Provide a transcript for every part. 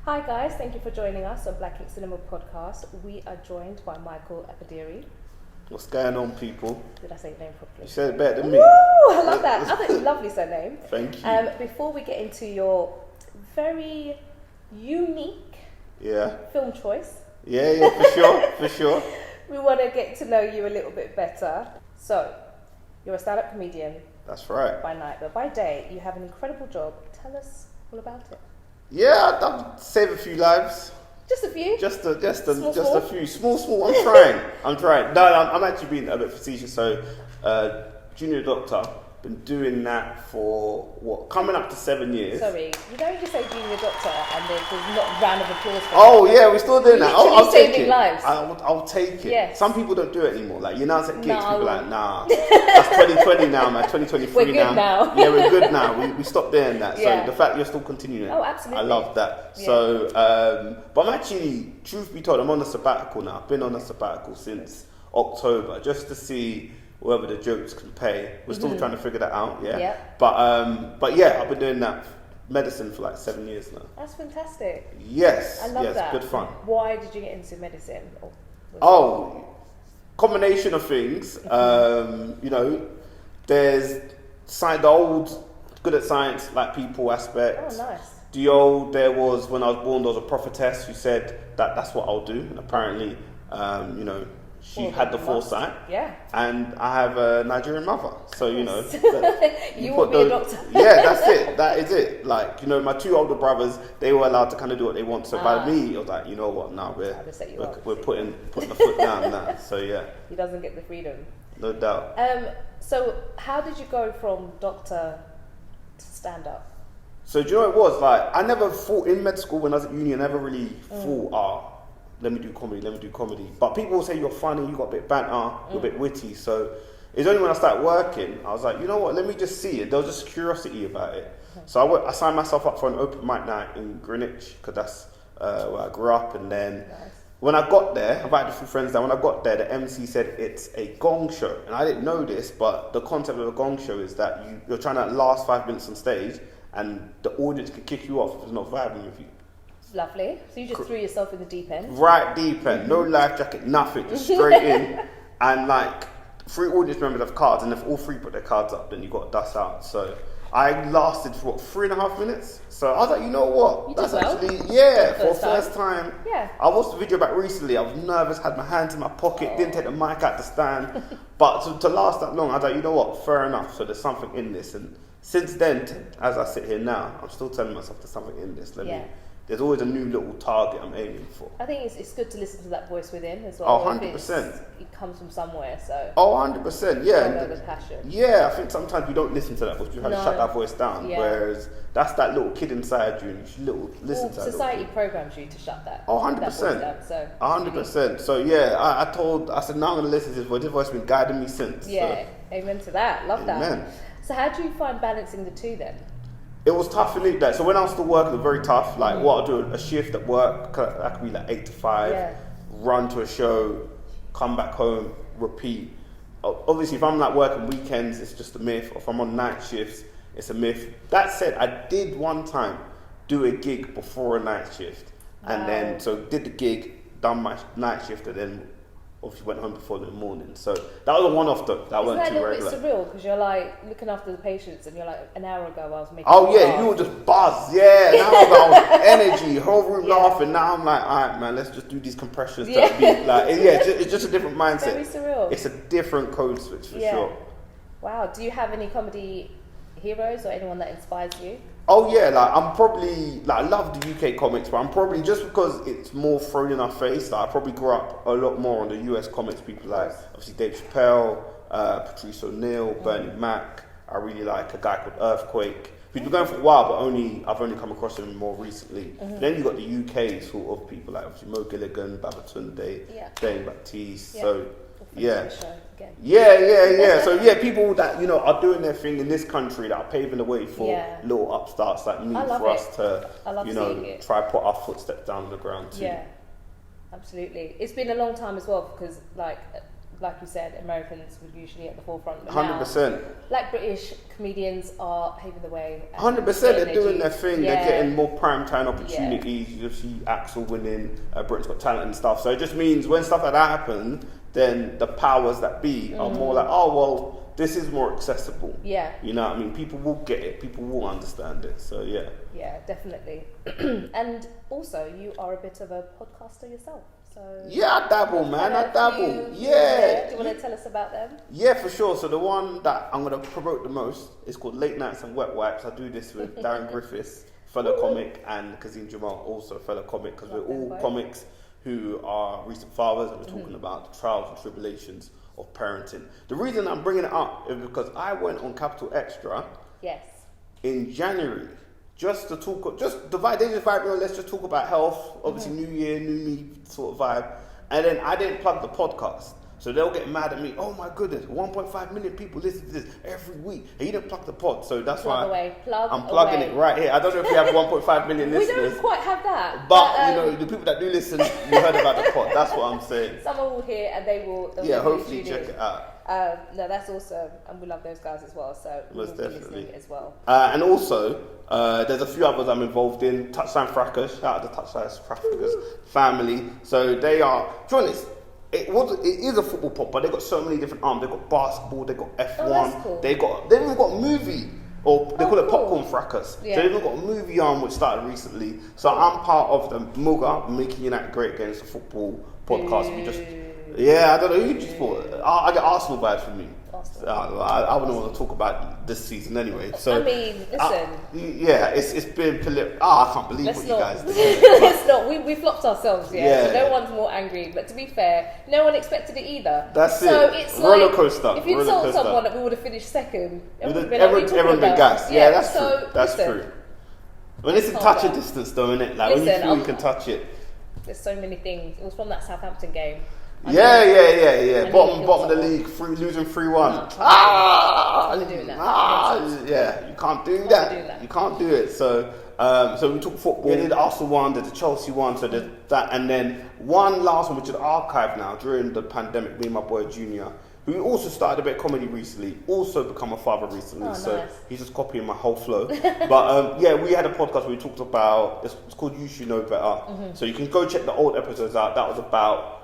Hi guys, thank you for joining us on Black Ink Cinema Podcast. We are joined by Michael Akadiri. What's going on, people? Did I say your name properly? You said it better than me. Woo! I love that. I think it's a lovely surname. Thank you. Before we get into your very unique film choice. Yeah, for sure. We want to get to know you a little bit better. So, you're a stand-up comedian. That's right. By night, but by day, you have an incredible job. Tell us all about it. Yeah, I've saved a few lives. Just a few? Just a Small? few. Small. I'm trying. No, I'm actually being a bit facetious. So, junior doctor, been doing that for coming up to 7 years. Sorry, you don't just say junior doctor and there's not a round of applause for Oh yeah, we're still doing that. I'll take saving it. lives. I'll take it. Yes. Some people don't do it anymore. Like, you know, it's at gigs, No. people are like, nah, that's 2020 now, man. 2023 We're good now. Yeah, we're good now. We stopped doing that. Yeah. So the fact you're still continuing. Oh, absolutely. I love that. Yeah. So, but I'm actually, truth be told, I'm on a sabbatical now. I've been on a sabbatical since October, just to see whether the jokes can pay. We're still trying to figure that out. Yeah. But yeah, I've been doing that medicine for like 7 years now. That's fantastic. Yes. I love that. Good fun. Why did you get into medicine? Combination of things. You know, there's the old good at science, like people aspect. Oh, nice. There was, when I was born, there was a prophetess who said that that's what I'll do. And apparently, you know, she had the foresight. Yeah. And I have a Nigerian mother. So, you know. You will be a doctor. Yeah, that's it. That is it. Like, you know, my two older brothers, they were allowed to kind of do what they want. So by me, it was like, you know what, now we're putting the foot down now. So, yeah. He doesn't get the freedom. No doubt. So how did you go from doctor to stand-up? So do you know what it was? Like, I never thought in med school when I was at uni, I never really thought, let me do comedy. But people will say you're funny, you got a bit of banter, you're a bit witty. So it's only when I started working, I was like, you know what, let me just see it. There was just curiosity about it. So I signed myself up for an open mic night in Greenwich, because that's where I grew up. And then when I got there, I invited a few friends down. When I got there, the MC said it's a gong show. And I didn't know this, but the concept of a gong show is that you're trying to last 5 minutes on stage, and the audience can kick you off if it's not vibing with you. Lovely. So you just threw yourself in the deep end? Right deep end. No life jacket, nothing. Just straight in. And like, 3 audience members have cards, and if all 3 put their cards up, then you got to dust out. So I lasted for 3.5 minutes. So I was like, you know what? That's actually, for first time. Yeah. I watched the video back recently. I was nervous, had my hands in my pocket, didn't take the mic out the stand. But to last that long, I was like, you know what? Fair enough. So there's something in this. And since then, as I sit here now, I'm still telling myself there's something in this. There's always a new little target I'm aiming for. I think it's good to listen to that voice within as well. 100%. It comes from somewhere, so. 100%, yeah. Know the passion. Yeah, I think sometimes we don't listen to that voice. You have to shut that voice down. Yeah. Whereas that's that little kid inside you, and you should listen to that. Society programs you to shut that. 100%. That voice down, so. 100%. So yeah, I said, now I'm going to listen to this voice. This voice has been guiding me since. Yeah, so. Amen to that. Love that. Amen. So how do you find balancing the two then? It was tough in it. So when I was still working, it was very tough. Like, what I'll do, a shift at work, that could be like 8 to 5, run to a show, come back home, repeat. Obviously, if I'm like working weekends, it's just a myth. Or if I'm on night shifts, it's a myth. That said, I did one time do a gig before a night shift. And then, so did the gig, done my night shift, and then obviously went home before the morning. So that was a one-off though. That wasn't too regular. Isn't that a little bit surreal? Because you're like looking after the patients and you're like, an hour ago I was making you were just buzzed. Yeah, now I was energy, whole room laughing. Now I'm like, all right, man, let's just do these compressions. It's just a different mindset. Very surreal. It's a different code switch for sure. Wow. Do you have any comedy heroes or anyone that inspires you? Oh yeah, like I'm probably, like, I love the UK comics, but I'm probably, just because it's more thrown in our face, like I probably grew up a lot more on the US comics, people like obviously Dave Chappelle, Patrice O'Neill, Bernie Mac. I really like a guy called Earthquake. He's been going for a while, but I've only come across him more recently. Then you got the UK sort of people like obviously Mo Gilligan, Babatunde, Dave Baptiste. So yeah. So people that, you know, are doing their thing in this country, that are paving the way for little upstarts like me, for us to, you know, try put our footsteps down on the ground too. Yeah, absolutely. It's been a long time as well, because like like you said, Americans were usually at the forefront. 100%. Black British comedians are paving the way. 100%. They're doing their thing. Yeah. They're getting more primetime opportunities. You see Axel winning Britain's Got Talent and stuff. So it just means when stuff like that happens, then the powers that be are more like, oh, well, this is more accessible. Yeah. You know what I mean? People will get it. People will understand it. So, yeah. Yeah, definitely. And also, you are a bit of a podcaster yourself. So yeah, I dabble, man. I dabble. Yeah. Do you want to tell us about them? Yeah, for sure. So the one that I'm going to promote the most is called Late Nights and Wet Wipes. I do this with Darren Griffiths, fellow comic, and Kazim Jamal, also fellow comic, because we're all comics who are recent fathers, and we're talking about the trials and tribulations of parenting. The reason I'm bringing it up is because I went on Capital Extra in January just to talk, they just vibe, let's just talk about health, obviously new year, new me sort of vibe. And then I didn't plug the podcast. So they'll get mad at me. Oh my goodness, 1.5 million people listen to this every week. And you didn't plug the pod. So that's why I'm plugging it right here. I don't know if we have 1.5 million listeners. We don't quite have that. But, you know, the people that do listen, you heard about the pod. That's what I'm saying. Someone will hear and they will hopefully check it out. No, that's awesome. And we love those guys as well. So we'll be listening as well. And also, there's a few others I'm involved in. Touchline Frackers. Shout out to Touchline Frackers family. So they are, to be honest, it is a football pod, but they've got so many different arms. They've got basketball, they've got F1, that's cool. they've even got a movie, or they call it Popcorn Fracas. Yeah. So they've even got a movie arm which started recently. So I'm part of the Muga, Making United Great Again. It's a football podcast. We just, I don't know who you just thought. I get Arsenal vibes from you. I wouldn't want to talk about this season anyway. So I mean, listen. It's been I can't believe what you guys did. Let's not. We flopped ourselves. So no one's more angry. But to be fair, no one expected it either. That's so it. It's roller coaster. If you told someone that we would have finished second, everyone been gassed. Yeah, that's true. That's true. When it's in touching distance, though, isn't it? Like when you feel you can touch it. There's so many things. It was from that Southampton game. Yeah. Bottom of the league, losing 3-1. You can't do that. You can't do it. So we took football. We did the Arsenal one, did the Chelsea one, so there's that, and then one last one which is archived now during the pandemic. Me and my boy Junior, who also started a bit of comedy recently, also become a father recently. He's just copying my whole flow. But we had a podcast where we talked about it's called You Should Know Better. So you can go check the old episodes out. That was about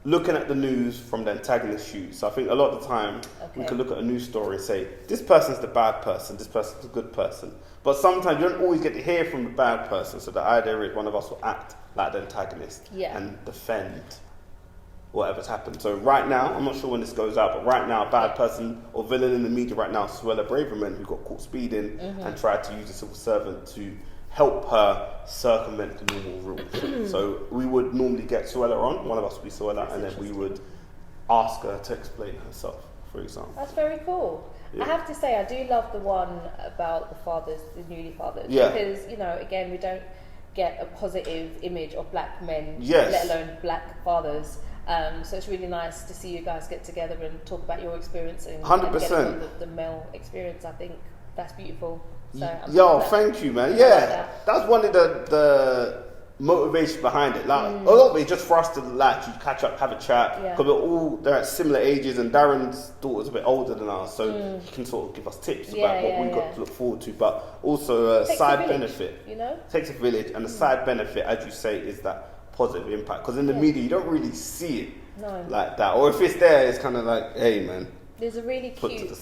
looking at the news from the antagonist shoes. So I think a lot of the time we can look at a news story and say, this person's the bad person, this person's the good person. But sometimes you don't always get to hear from the bad person. So the idea is one of us will act like the antagonist and defend whatever's happened. So right now, I'm not sure when this goes out, but right now, a bad person or villain in the media right now is Suella Braverman, who got caught speeding and tried to use a civil servant to help her circumvent the normal rules. So we would normally get Suella on, one of us would be Suella, and then we would ask her to explain herself, for example. That's very cool. Yeah. I have to say, I do love the one about the fathers, the newly fathers, because, again, we don't get a positive image of black men, let alone black fathers. So it's really nice to see you guys get together and talk about your experience and 100%. The male experience. I think that's beautiful. So thank you, man. Yeah, that's one of the motivation behind it. Like a lot of it just for us to catch up, have a chat, because they're at similar ages, and Darren's daughter's a bit older than us, so he can sort of give us tips about what we've got to look forward to. But also a side benefit, takes a village, and the side benefit, as you say, is that positive impact. Because in the media, you don't really see it like that, or if it's there, it's kind of like, hey, man. There's a really cute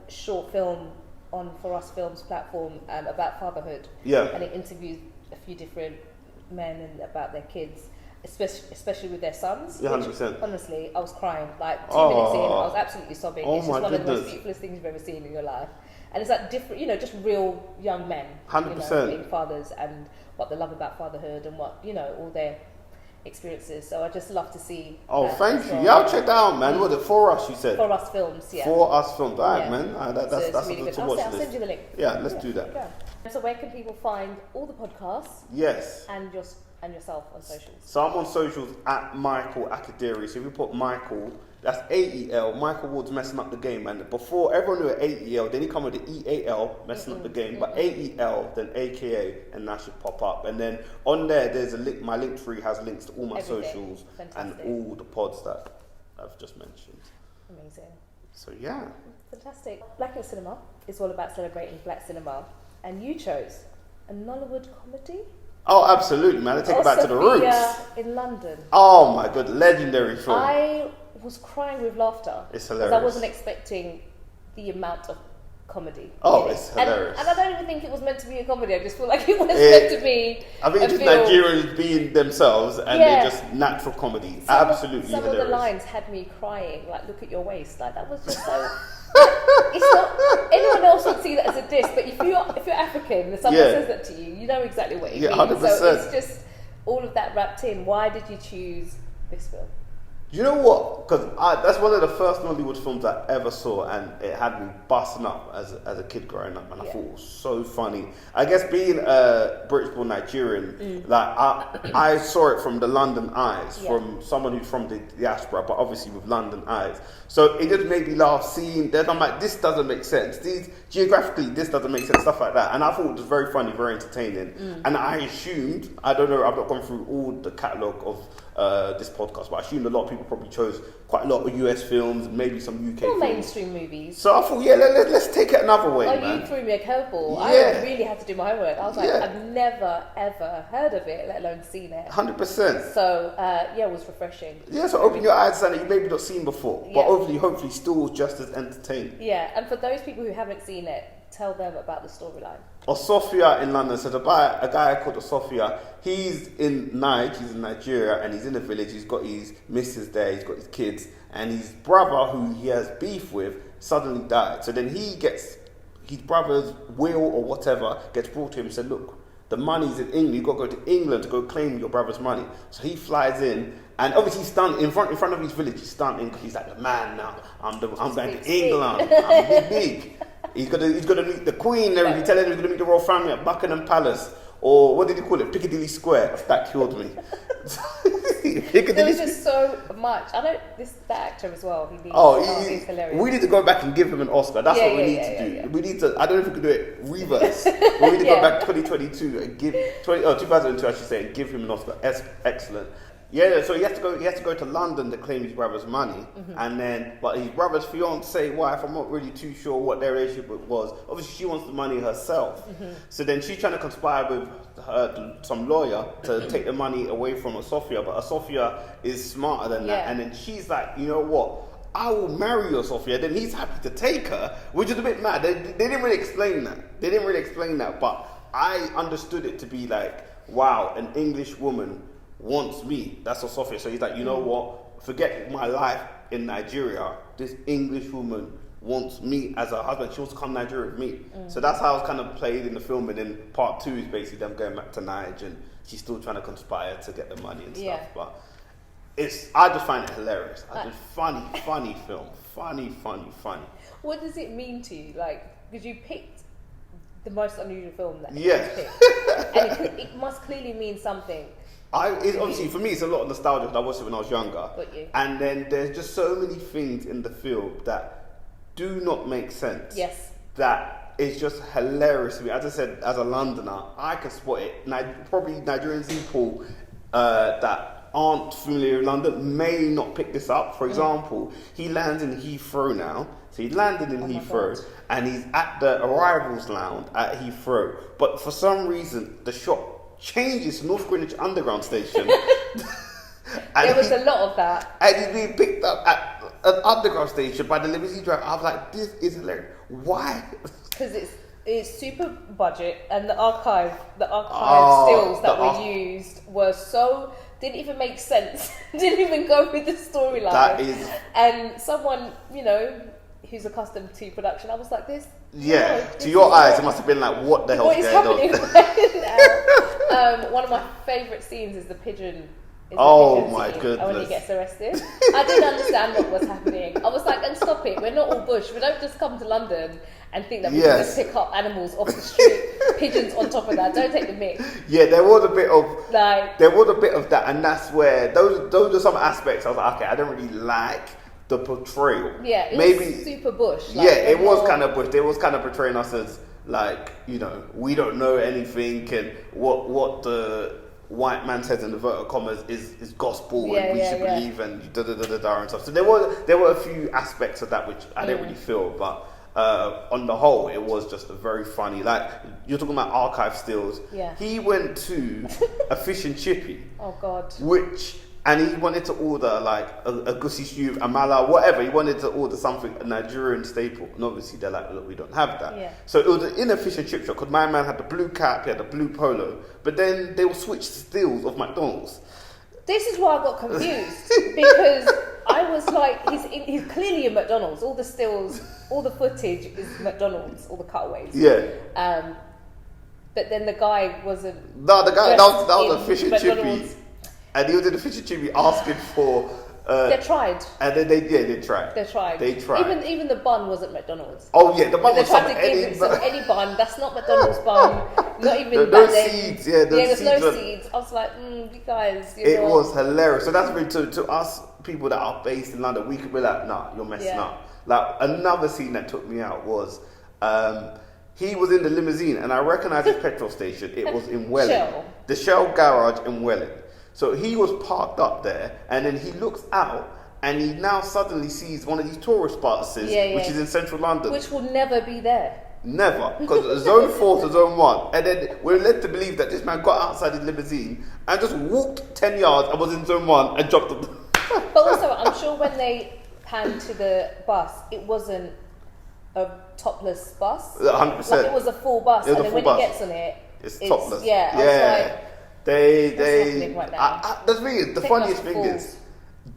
short film on For Us Films platform about fatherhood, and it interviews a few different men and about their kids, especially with their sons. 100%. Honestly, I was crying like 2 minutes in. I was absolutely sobbing. It's just one of the most beautiful things you've ever seen in your life, and it's like different, just real young men, 100%, being fathers and what they love about fatherhood and what all their experiences. So I just love to see. Thank you. I'll check that out, man. What was it? For Us, you said? For Us Films, For Us Films. All right, man. That's really good to watch. watch. I'll send you the link. Yeah, let's do that. So where can people find all the podcasts? Yes. And yourself on socials? So I'm on socials at Michael Akadiri. So if you put Michael, that's AEL. Michael Ward's messing up the game, man. Before, everyone knew AEL, then he come with the EAL, messing up the game. But AEL, then AKA, and that should pop up. And then on there, there's a link. My link tree has links to all my socials and all the pods that I've just mentioned. Amazing. So yeah. Fantastic. Black in Cinema is all about celebrating black cinema, and you chose a Nollywood comedy? Oh, absolutely, man. Let's take it back to the roots. Osuofia in London. Oh my god, legendary film. I was crying with laughter. It's hilarious. Because I wasn't expecting the amount of comedy. Oh, it's hilarious. And I don't even think it was meant to be a comedy. I just feel like it was meant to be. I think just Nigerians being themselves, and they're just natural comedy. Absolutely some hilarious. Some of the lines had me crying, like, look at your waist. Like, that was just so... It's not... Anyone else would see that as a diss, but if you're African and someone says that to you, you know exactly what it means. 100%. So it's just all of that wrapped in. Why did you choose this film? You know what? Because that's one of the first Nollywood films I ever saw, and it had me busting up as a kid growing up, and I thought it was so funny. I guess being a British-born Nigerian, like I saw it from the London eyes, from someone who's from the diaspora, but obviously with London eyes. So it just made me laugh seeing that. I'm like, this doesn't make sense. Geographically, this doesn't make sense, stuff like that. And I thought it was very funny, very entertaining. And I assumed, I don't know, I've not gone through all the catalogue of this podcast, but I assumed a lot of people probably chose quite a lot of US films, maybe some UK films. Mainstream movies. So I thought, let's take it another way, man. You threw me a curveball. I really had to do my homework. I was like, I've never, ever heard of it, let alone seen it. 100%. So, it was refreshing. Yeah, so open your eyes to something you maybe not seen before, but hopefully still just as entertaining. Yeah, and for those people who haven't seen it, tell them about the storyline. Osuofia in London. So a guy called Osuofia, he's in Nigeria, and he's in a village. He's got his missus there, he's got his kids, and his brother, who he has beef with, suddenly died. So then he gets his brother's will or whatever gets brought to him and said, look, the money's in England, you've got to go to England to go claim your brother's money. So he flies in, and obviously he's stunned in front of his village. He's stunned because he's like, the man now. I'm going to England. I'm big. He's gonna meet the Queen. And he's telling him he's gonna meet the royal family at Buckingham Palace, or what did he call it? Piccadilly Square. That killed me. There was just so much. I know that actor as well. He's hilarious. We need to go back and give him an Oscar. That's what we need to do. Yeah. We need to. I don't know if we can do it reverse. We need to go back 2022 and 2002, I should say, and give him an Oscar. Excellent. Yeah, so he has to go to London to claim his brother's money, but his brother's fiance, wife, I'm not really too sure what their relationship was. Obviously, she wants the money herself, so then she's trying to conspire with some lawyer to take the money away from Osuofia, but Osuofia is smarter than that, and then she's like, you know what? I will marry Osuofia. Then he's happy to take her, which is a bit mad. They didn't really explain that. But I understood it to be like, wow, an English woman wants me. That's Osuofia. So he's like, you know what? Forget my life in Nigeria. This English woman wants me as her husband. She wants to come to Nigeria with me. So that's how it's kind of played in the film. And then part 2 is basically them going back to Nigeria, and she's still trying to conspire to get the money and stuff. But I just find it hilarious. Funny film. Funny. What does it mean to you? Like, because you picked the most unusual film that you picked. And it must clearly mean something. Obviously, for me, it's a lot of nostalgia. I watched it when I was younger. And then there's just so many things in the film that do not make sense. Yes. That is just hilarious to me. As I said, as a Londoner, I can spot it. Probably Nigerian people that aren't familiar with London may not pick this up. For example, he lands in Heathrow now. So he landed in Heathrow, and he's at the arrivals lounge at Heathrow. But for some reason, the shot changes to North Greenwich Underground Station. There was a lot of that. And he's being picked up at an underground station by the limousine driver. I was like, this is hilarious. Why? Because it's super budget, and the archive stills that were used were so... didn't even make sense. Didn't even go with the storyline. That is... And someone, who's accustomed to production, I was like, this... to your eyes, it must have been like, what the hell is going on? Right now? One of my favourite scenes is the pigeon. My goodness. And when he gets arrested. I didn't understand what was happening. I was like, and stop it, we're not all bush. We don't just come to London and think that we can just pick up animals off the street. Pigeons on top of that. Don't take the mic. Yeah, there was a bit of that, and that's where those are some aspects I was like, okay, I don't really like the portrayal. Yeah, it was super bush. It was kind of bush. They was kind of portraying us as like, we don't know anything, and what the white man says in inverted commas is gospel and we should believe and da and stuff. So there were a few aspects of that which I didn't really feel, but on the whole, it was just a very funny. Like you're talking about archive stills. Yeah. He went to a fish and chippy. Oh God. And he wanted to order like a gussi stew, amala, whatever. He wanted to order something, a Nigerian staple. And obviously they're like, look, we don't have that. Yeah. So it was in a fish and chip shop because my man had the blue cap, he had the blue polo. But then they will switch stills of McDonald's. This is why I got confused because I was like, he's clearly in McDonald's. All the stills, all the footage is McDonald's, all the cutaways. Yeah. But then the guy wasn't. No, the guy that was a fish and chippy. And he was in the fish and chippy asking for. They tried. And then they tried. They tried. Even the bun wasn't McDonald's. Oh yeah, the bun was any bun. That's not McDonald's bun. Not even no seeds. Yeah, there's no seeds. I was like, you guys. It was hilarious. So that's really to us people that are based in London, we could be like, nah, you're messing up. Like another scene that took me out was. He was in the limousine, and I recognised his petrol station. It was in Welling, the Shell garage in Welling. So he was parked up there, and then he looks out, and he now suddenly sees one of these tourist buses, which is in central London. Which will never be there. Never, because zone 4 to zone 1. And then we're led to believe that this man got outside his limousine and just walked 10 yards and was in zone 1 and dropped them. But also, I'm sure when they panned to the bus, it wasn't a topless bus. 100%. Like it was a full bus, and then when he gets on it, it's topless. Yeah, I was like, the funniest thing is,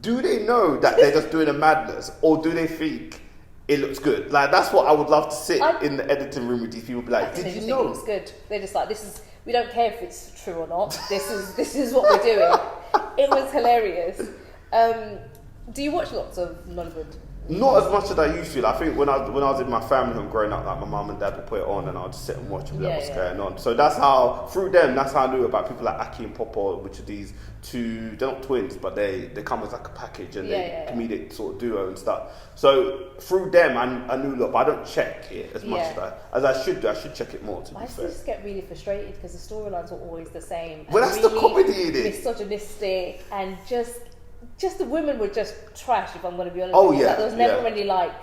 do they know that they're just doing a madness, or do they think it looks good? Like that's what I would love to sit in the editing room with these people. Be like, did you know? It looks good. They're just like, this is. We don't care if it's true or not. This is what we're doing. It was hilarious. Do you watch lots of Nollywood? Not as much as I used to. I think when I was in my family home growing up, like my mum and dad would put it on and I'd just sit and watch and be like, what's going on. So that's how, through them, that's how I knew about people like Aki and Popo, which are these two, they're not twins, but they come as like a package and they comedic sort of duo and stuff. So through them, I knew a lot, but I don't check it as much as I should do. I should check it more, to be fair. I just get really frustrated because the storylines are always the same. Well, that's really the comedy in it. Misogynistic and just the women were just trash, if I'm going to be honest. Yeah. There was never really like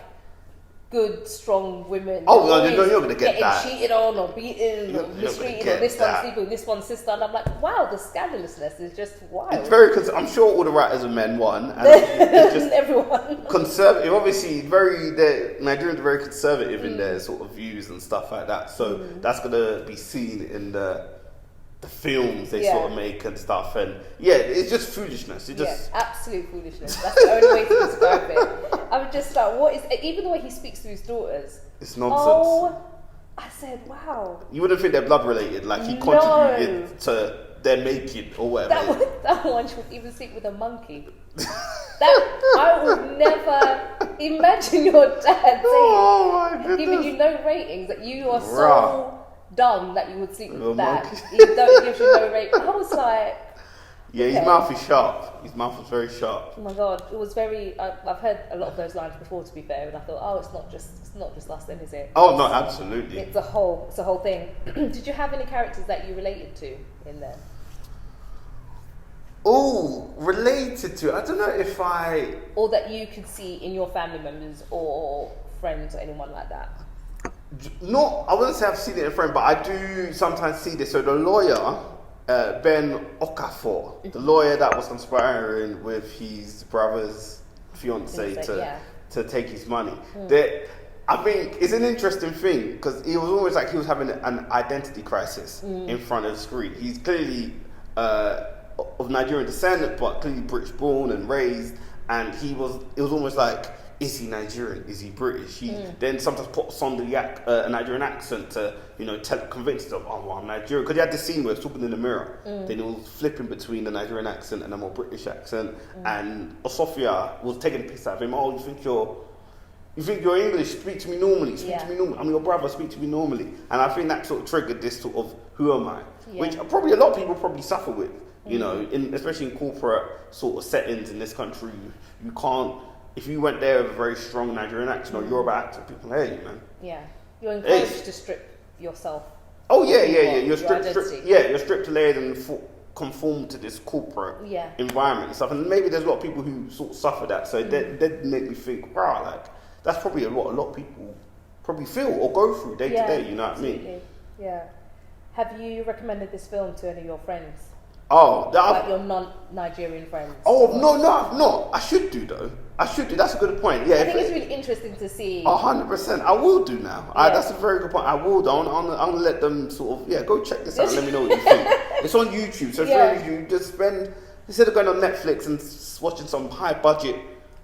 good, strong women. Oh no, you're going to get that. Getting cheated on or beaten or mistreated or this one's sleeping with this one's sister. And I'm like, wow, the scandalousness is just wild. It's very, I'm sure all the writers are men, one. And it's just everyone. Conservative, obviously, Nigerians are very conservative in their sort of views and stuff like that. So that's going to be seen in the films they sort of make and stuff, and it's just foolishness. Absolute foolishness. That's the only way to describe it. I'm just like, what is? Even the way he speaks to his daughters, it's nonsense. Oh, I said, wow. You wouldn't think they're blood related, like he contributed to their making or whatever. That one should even sleep with a monkey. I would never imagine your dad saying, giving you no ratings, that you are so dumb that you would sleep with that. He gives you no rating. I was like, his mouth is sharp. His mouth was very sharp. Oh my god, it was very. I've heard a lot of those lines before, to be fair, and I thought, it's not just us, then, is it? Oh no, absolutely. It's a whole thing. Did you have any characters that you related to in there? Oh, related to? I don't know if or that you could see in your family members or friends or anyone like that. I wouldn't say I've seen it in a friend, but I do sometimes see this. So the lawyer, Ben Okafor, the lawyer that was conspiring with his brother's fiance to take his money. I think it's an interesting thing because it was almost like he was having an identity crisis in front of the screen. He's clearly of Nigerian descent, but clearly British born and raised, and it was almost like, is he Nigerian? Is he British? He then sometimes puts on a Nigerian accent to, convince them, I'm Nigerian. Because he had this scene where he was talking in the mirror. Then he was flipping between the Nigerian accent and a more British accent. And Osuofia was taking the piss out of him. Oh, you think you're English? Speak to me normally. Speak to me normally. I'm your brother. Speak to me normally. And I think that sort of triggered this sort of, who am I? Which probably a lot of people probably suffer with. Especially in corporate sort of settings in this country, you can't. If you went there with a very strong Nigerian accent or Yoruba accent, people hate you, man. Yeah, you're encouraged to strip yourself. Oh yeah. You're stripped to layers and conform to this corporate environment and stuff. And maybe there's a lot of people who sort of suffer that. So that make me think, wow, like that's probably what a lot of people probably feel or go through day to day. You know what I mean? Yeah. Have you recommended this film to any of your friends? Oh, like your non-Nigerian friends? Oh, no, I've not. I should do though. That's a good point. Yeah, I think it's really interesting to see. 100%. I will do now. That's a very good point. I will do. I'm gonna let them sort of, go check this out and let me know what you think. It's on YouTube, so if you just spend, instead of going on Netflix and watching some high budget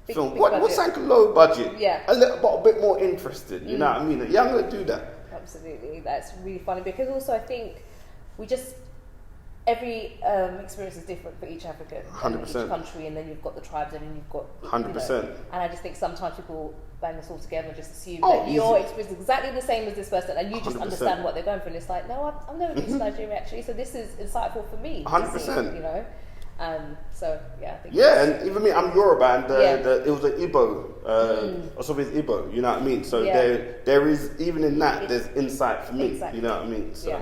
film, what's like low budget? Yeah. A bit more interested, you know what I mean? Yeah, I'm gonna do that. Absolutely. That's really funny because also I think every experience is different for each African, 100%. Each country, and then you've got the tribes, and then you've got 100%. And I just think sometimes people bang this all together and just assume that your experience is exactly the same as this person, and you just 100%. Understand what they're going through. And it's like, no, I've never been to Nigeria actually, so this is insightful for me. 100%. So yeah, I think and even me, I'm Yoruba, and it was an Igbo, Osuofia is Igbo. You know what I mean? So there is, even in that, there's insight for me. Exactly. You know what I mean? So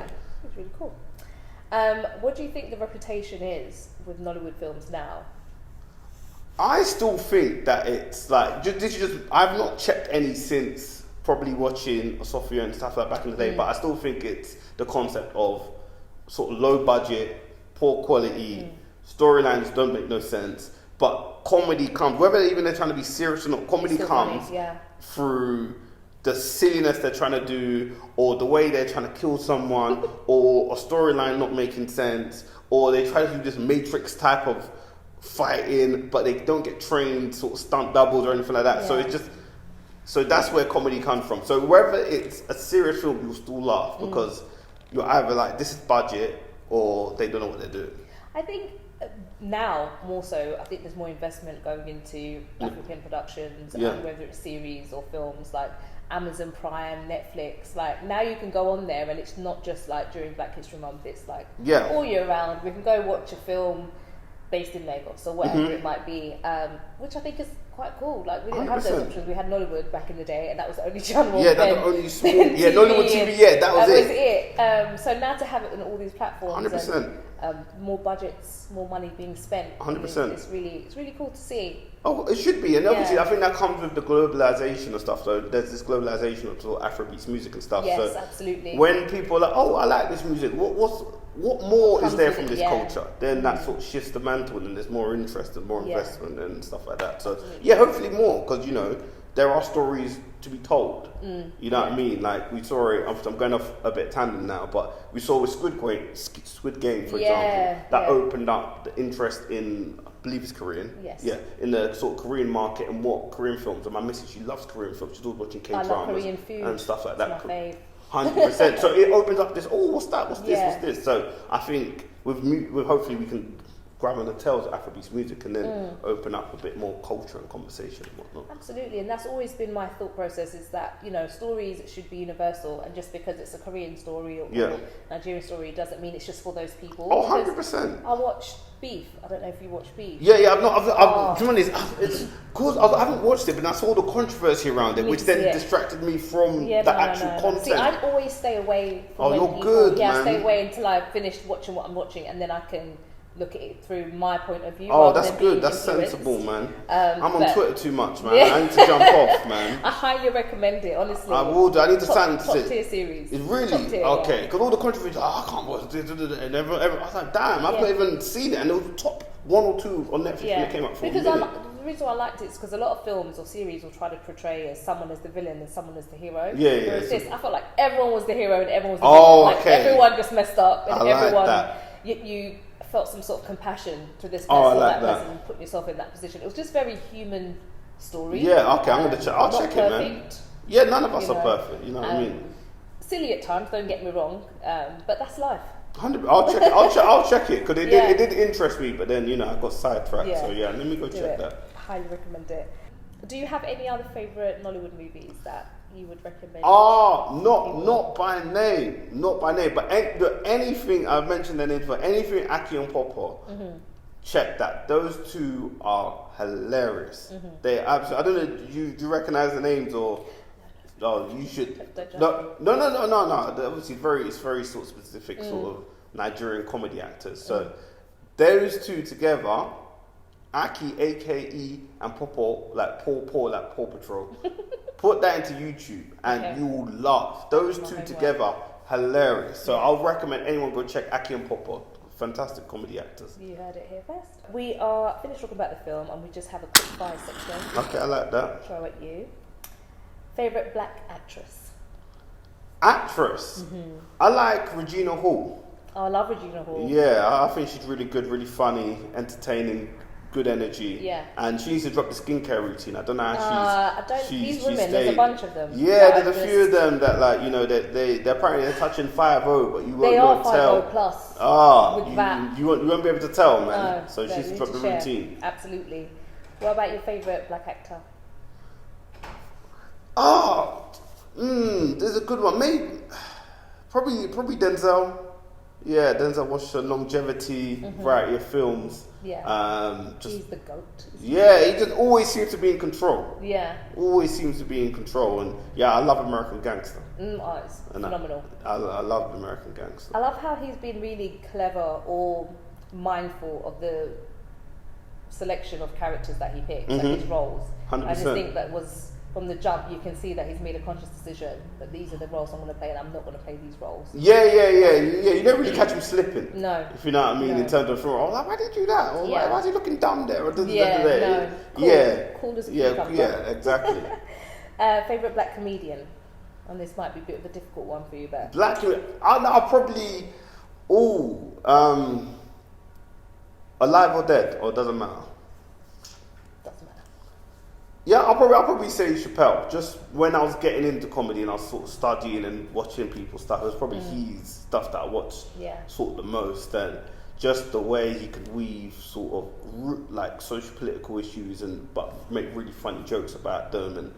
it's really cool. What do you think the reputation is with Nollywood films now? I still think that it's like I've not checked any since probably watching Osuofia and stuff like back in the day, but I still think it's the concept of sort of low budget, poor quality, storylines don't make no sense, but comedy comes, whether even they're trying to be serious or not, comedy comes through the silliness they're trying to do, or the way they're trying to kill someone, or a storyline not making sense, or they try to do this Matrix type of fighting, but they don't get trained sort of stunt doubles or anything like that. So that's where comedy comes from. So whether it's a serious film, you'll still laugh because you're either like, this is budget, or they don't know what they're doing. I think now more so, I think there's more investment going into African productions, and whether it's series or films like Amazon Prime, Netflix. Like now you can go on there, and it's not just like during Black History Month. It's like all year round. We can go watch a film based in Lagos or whatever it might be, which I think is quite cool. Like we didn't have those options. We had Nollywood back in the day, and that was the only channel. Yeah, that's the only small. Nollywood TV. Yeah, that was it. So now to have it on all these platforms, 100%. And, more budgets, more money being spent. 100%. It's really cool to see. Oh, it should be, and obviously I think that comes with the globalization of stuff. So there's this globalization of sort of Afrobeats music and stuff. Yes, so absolutely. When people are like, oh, I like this music, what more is there from this culture? Then that sort of shifts the mantle, and there's more interest and more investment and stuff like that. So hopefully more, because there are stories to be told. You know what I mean? Like we saw it. I'm going off a bit tandem now, but we saw with Squid Game, for example, that opened up the interest in, I believe it's Korean. Yes. Yeah, in the sort of Korean market and what Korean films. And my missus, she loves Korean films. She's always watching K-dramas and stuff like that. 100%. So it opens up this. Oh, what's that? What's this? What's this? So I think with hopefully we can grab on the tails of Afrobeats music and then open up a bit more culture and conversation and whatnot. Absolutely, and that's always been my thought process, is that stories should be universal, and just because it's a Korean story or Nigerian story doesn't mean it's just for those people. Oh, 100%. I watched Beef. I don't know if you watched Beef. Yeah, I've not. To be honest, it's cause I haven't watched it, but I saw the controversy around it, which then distracted me from the actual content. See, I'd always stay away from Oh, you're good, man. Yeah, stay away until I've finished watching what I'm watching, and then I can look at it through my point of view. Oh, that's good. That's sensible, man. I'm on Twitter too much, man. I need to jump off, man. I highly recommend it, honestly. I will do. I need to top tier series. It's really? Top tier, okay. Because all the controversy, I can't watch this. And everyone, I was like, damn, I've not even seen it. And it was top 1 or 2 on Netflix when it came up for a minute. The reason why I liked it is because a lot of films or series will try to portray as someone as the villain and someone as the hero. Whereas this, I felt like everyone was the hero and everyone was the villain. Like everyone just messed up, and you felt some sort of compassion to this person, person, putting yourself in that position. It was just very human story. Yeah, okay, I'm gonna check. I'll check it, man. Yeah, none of us are perfect. You know what I mean? Silly at times, don't get me wrong, but that's life. 100. I'll check it. I'll check it because it did interest me, but then I got sidetracked. Yeah. So let me go check that. Highly recommend it. Do you have any other favourite Nollywood movies that you would recommend? Not by name, but anything I've mentioned their names for, anything Aki and Popo. Check that. Those two are hilarious. They absolutely. I don't know. Do you recognize the names or? Oh, you should. No. They're obviously it's very sort of specific sort of Nigerian comedy actors. So those two together, Aki, AKE, and Popo, like Paw, like Paw Patrol. Put that into YouTube and you will laugh. Those two together, hilarious. So I'll recommend anyone go check Aki and Popo. Fantastic comedy actors. You heard it here first. We are finished talking about the film and we just have a quick fire section. Okay, I like that. Throw at you. Favourite black actress? Actress? I like Regina Hall. Oh, I love Regina Hall. Yeah, I think she's really good, really funny, entertaining, good energy. Yeah. And she needs to drop the skincare routine. I don't know how these women, there's a bunch of them. Yeah, there's a few of them that, like, you know, they're apparently they're touching 5'0", but you won't tell. 5'0" plus. You won't be able to tell, man. No, so she needs to drop the routine. Absolutely. What about your favourite black actor? There's a good one. Maybe, probably Denzel. Yeah, Denzel Washington, longevity, variety of films. Yeah. He's the GOAT. Yeah, he just always seems to be in control. Yeah. Always seems to be in control. And yeah, I love American Gangster. It's phenomenal. I love American Gangster. I love how he's been really clever or mindful of the selection of characters that he picks, like his roles. 100%. I just think that was, from the jump, you can see that he's made a conscious decision that these are the roles I'm going to play and I'm not going to play these roles. Yeah. You don't really catch him slipping. No. If you know what I mean, in terms of, like, why did you do that? Or why is he looking dumb there? Or Cool. Cool as a cucumber. Yeah, exactly. Favourite black comedian? And this might be a bit of a difficult one for you, but... I'll probably... Alive or dead, or it doesn't matter? Doesn't matter. Yeah, I'll probably say Chappelle. Just when I was getting into comedy and I was sort of studying and watching people's stuff, it was probably his stuff that I watched sort of the most. And just the way he could weave sort of like social political issues but make really funny jokes about them. And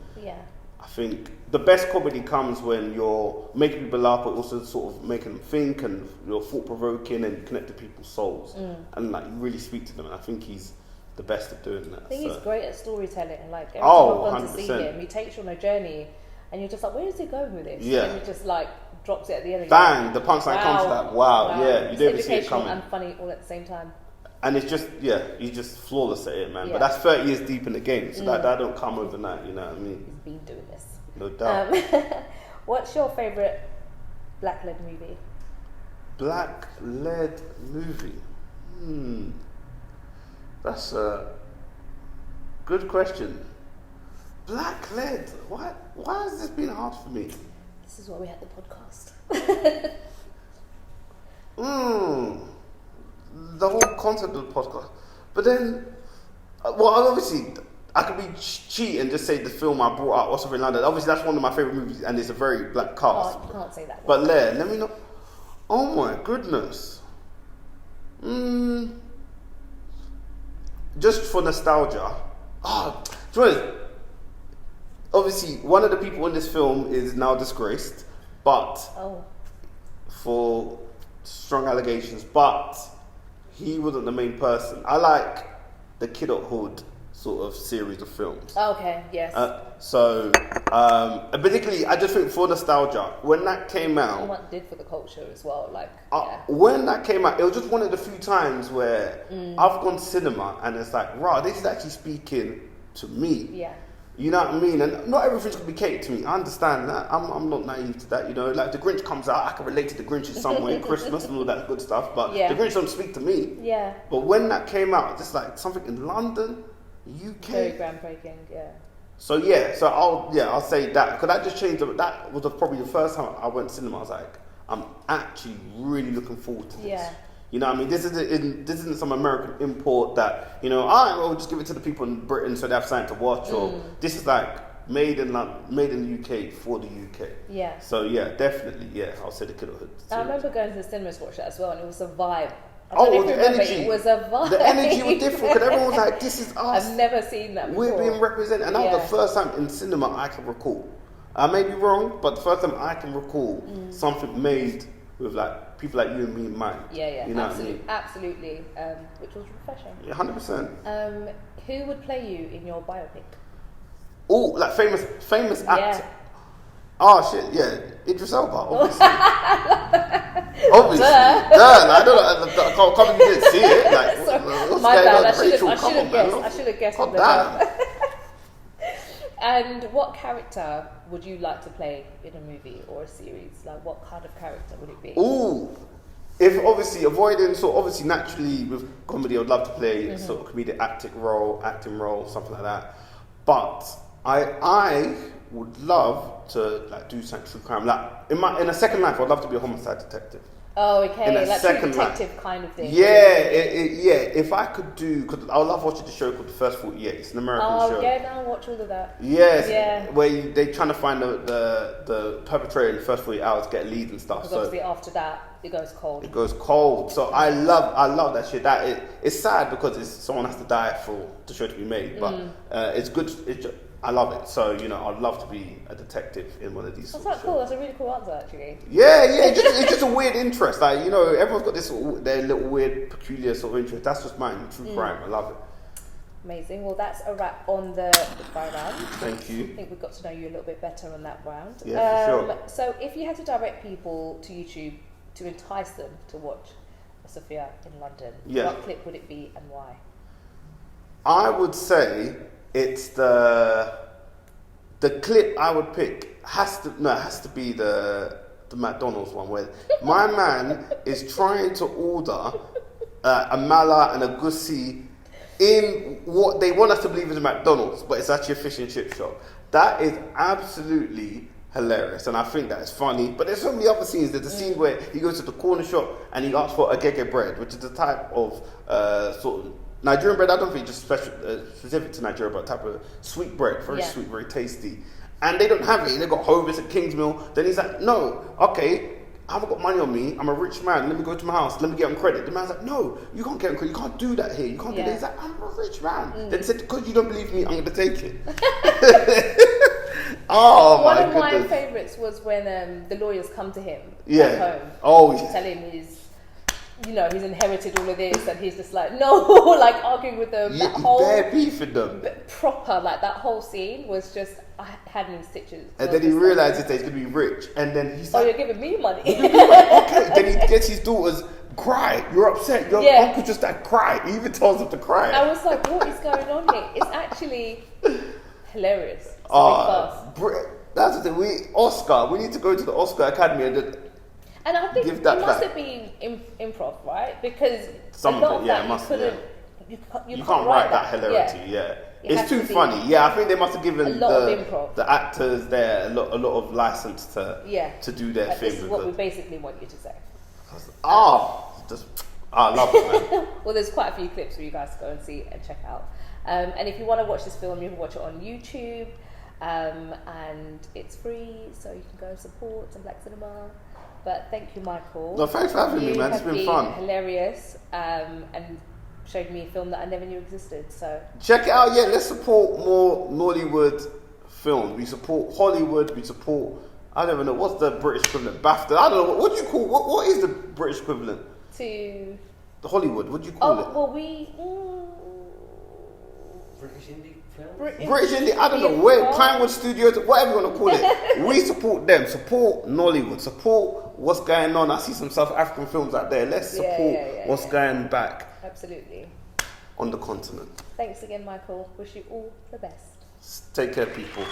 I think the best comedy comes when you're making people laugh, but also sort of making them think, and you're thought-provoking and you connect to people's souls, and like you really speak to them. And I think he's the best at doing that. I think he's great at storytelling. Like every time I've gone to see him, he takes you on a journey, and you're just like, where is he going with this? Yeah. And he just like drops it at the end. Bang! The punchline comes to that. Wow. Yeah, you don't see it coming. And funny all at the same time. And it's just, he's just flawless at it, man. But that's 30 years deep in the game, so that don't come overnight, you know what I mean? He's been doing this. No doubt. What's your favourite black-led movie? Black-led movie? That's a good question. Black-led? Why has this been hard for me? This is why we had the podcast. The whole concept of the podcast. But then, obviously, I could be cheat and just say the film I brought up, Osuofia in London. Obviously, that's one of my favourite movies, and it's a very black cast. You can't say that. But let me know. Oh my goodness. Just for nostalgia. Obviously, one of the people in this film is now disgraced, but for strong allegations, but he wasn't the main person. I like the Kidulthood sort of series of films. Okay, yes. Particularly, I just think for nostalgia, when that came out... And what it did for the culture as well, When that came out, it was just one of the few times where I've gone cinema and it's like, this is actually speaking to me. Yeah. You know what I mean? And not everything's going to be catered to me. I understand that. I'm not naive to that, you know. Like, the Grinch comes out, I can relate to the Grinch in some way, Christmas and all that good stuff, but the Grinch don't speak to me. Yeah. But when that came out, just like something in London, UK. Very groundbreaking, So I'll say that, because that just changed. That was probably the first time I went to cinema. I was like, I'm actually really looking forward to this. Yeah. You know what I mean? This isn't some American import that, you know, we'll just give it to the people in Britain so they have something to watch. Or this is like made in the UK for the UK. Yeah. So definitely, I'll say the Kidulthood. I remember going to the cinemas to watch that as well, and it was a vibe. The energy. It was a vibe. The energy was different, because everyone was like, this is us. I've never seen that before. We're being represented. And that was the first time in cinema I can recall. I may be wrong, but the first time I can recall something made with like people like you and me in mind. Yeah, you know absolutely. Which was refreshing. Yeah, 100%. Who would play you in your biopic? Oh, like famous actor. Oh shit, yeah, Idris Elba, obviously. Obviously, I don't know. I can't believe you didn't see it. Like, what's my going bad. on? I should have guessed. God damn. And what character would you like to play in a movie or a series? Like, what kind of character would it be? Ooh, if obviously avoiding, so obviously naturally with comedy, I'd love to play sort of comedic acting role, something like that. But I would love to like do some true crime. Like in a second life, I'd love to be a homicide detective. Oh, okay, in a like second true detective kind of thing. Yeah, if I could do, because I love watching the show called The First 48. It's an American show. Oh yeah, now I watch all of that. Yes, yeah. Where they're trying to find the perpetrator in the first 48 hours, get leads and stuff. Because obviously after that, it goes cold. It goes cold. So I love that shit. It's sad because someone has to die for the show to be made, but it's good. I love it. So, I'd love to be a detective in one of these. That's cool. That's a really cool answer, actually. Yeah. It's just a weird interest. Like, everyone's got their little weird, peculiar sort of interest. That's just mine. True crime. I love it. Amazing. Well, that's a wrap on the round. Thank you. I think we've got to know you a little bit better on that round. Yeah, for sure. So, if you had to direct people to YouTube to entice them to watch Osuofia in London, what clip would it be and why? I would say it's the clip I would pick has to be the McDonald's one where my man is trying to order a mala and a gussi in what they want us to believe is a McDonald's, but it's actually a fish and chip shop. That is absolutely hilarious, and I think that is funny. But there's so many other scenes. There's a scene where he goes to the corner shop and he asks for a agege bread, which is a type of sort of Nigerian bread. I don't think it's just specific to Nigeria, but a type of sweet bread, very sweet, very tasty. And they don't have it. They got Hovis at Kingsmill. Then he's like, no, okay, I haven't got money on me. I'm a rich man. Let me go to my house. Let me get him credit. The man's like, no, you can't get him credit. You can't do that here. You can't do that. He's like, I'm a rich man. Then he said, because you don't believe me, I'm going to take it. Oh, one of my favourites was when the lawyers come to him back home. Oh, tell him he's inherited all of this, and he's just like, no, like arguing with them. That whole bare beef with them. Proper, like that whole scene was just, I had me in stitches. And then he realizes that he's going to be rich, and then he's like, you're giving me money. Okay, then he gets his daughters, cry, you're upset, your uncle just cry. He even tells them to cry. I was like, what is going on here? It's actually hilarious. That's the thing. We need to go to the Oscar Academy and I think it must have been improv, right? Because some of it, it must have. You can't write that hilarity. It's too funny. Yeah, I think they must have given the actors there a lot of license to do their thing. This is what we basically want you to say. I love it, man. Well, there's quite a few clips for you guys to go and see and check out. And if you want to watch this film, you can watch it on YouTube. And it's free, so you can go and support some black cinema. But thank you, Michael. No, thanks for having me, man. It's been fun. Hilarious, and showed me a film that I never knew existed. So check it out. Yeah, let's support more Nollywood films. We support Hollywood. We support, I don't even know what's the British equivalent. BAFTA. I don't know what do you call what is the British equivalent to the Hollywood? What do you call it? Well, we British indie films. British indie. I don't know where Pinewood Studios, whatever you want to call it. We support them. Support Nollywood. Support what's going on. I see some South African films out there. Let's support what's going back. Absolutely. On the continent. Thanks again, Michael. Wish you all the best. Take care, people.